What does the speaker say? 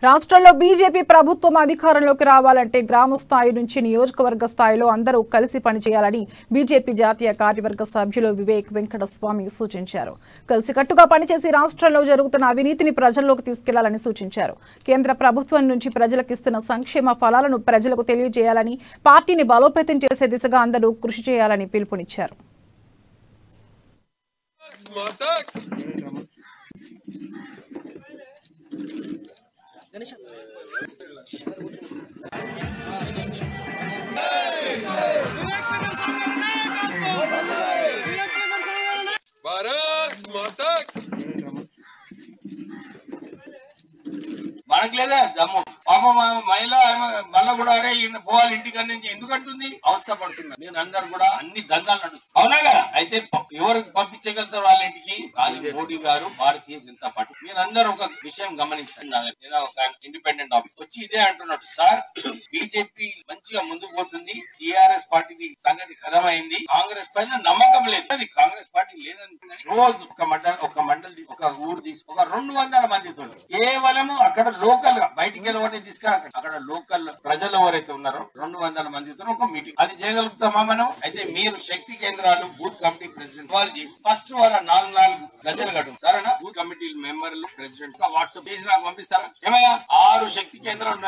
రాష్ట్రంలో బీజేపీ ప్రభుత్వం అధికారంలోకి రావాలంటే గ్రామ స్థాయి నుంచి నియోజకవర్గ స్థాయిలో అందరూ కలిసి పనిచేయాలని బీజేపీ జాతీయ కార్యవర్గ సభ్యులు వివేక్ వెంకటస్వామి సూచించారు. కలిసికట్టుగా పనిచేసి రాష్ట్రంలో జరుగుతున్న అవినీతిని ప్రజల్లోకి తీసుకెళ్లాలని సూచించారు. కేంద్ర ప్రభుత్వం నుంచి ప్రజలకు ఇస్తున్న సంక్షేమ ఫలాలను ప్రజలకు తెలియజేయాలని, పార్టీని బలోపేతం చేసే దిశగా అందరూ కృషి చేయాలని పిలుపునిచ్చారు. మనకు లేదా దమ్ము పాప మహిళ మళ్ళా కూడా అరే పోవాలి ఇంటికి నుంచి ఎందుకంటుంది అవస్థ పడుతున్నారు. నేను అందరు కూడా అన్ని దందాలు నడుస్తుంది అవునాగా. అయితే ఎవరు పంపించగలుగుతారు వాళ్ళ ఇంటికి? మోడీ గారు, భారతీయ జనతా పార్టీ. మీరందరూ ఒక విషయం గమనించండి. నేను ఒక ఇండిపెండెంట్ ఆఫీస్ వచ్చి ఇదే అంటున్నాడు, సార్ బీజేపీ మంచిగా ముందుకు పోతుంది, టీఆర్ఎస్ పార్టీకి సంగతి ఖతమైంది, కాంగ్రెస్ పైన నమ్మకం లేదు, అది కాంగ్రెస్ పార్టీ లేదని రోజు ఒక మండలి ఒక ఊరు తీసి ఒక 200 మందితో కేవలం అక్కడ లోకల్ గా బయటికి వెళ్ళి తీసుకురాకండి. అక్కడ లోకల్ ప్రజలు ఎవరైతే ఉన్నారో 200 మందితో ఒక మీటింగ్ అది చేయగలుగుతామా మనం? అయితే మీరు శక్తి కేంద్రాలు బూత్ కమిటీ ప్రెసిడెంట్ వాళ్ళు చేసి ఫస్ట్ వాళ్ళ 4 గజలు కట్టు సరేనా? బూత్ కమిటీ మెంబర్లు ప్రెసిడెంట్ వాట్సాప్ చేసి నాకు పంపిస్తారా? ఏమయ్యా 6 శక్తి కేంద్రాలు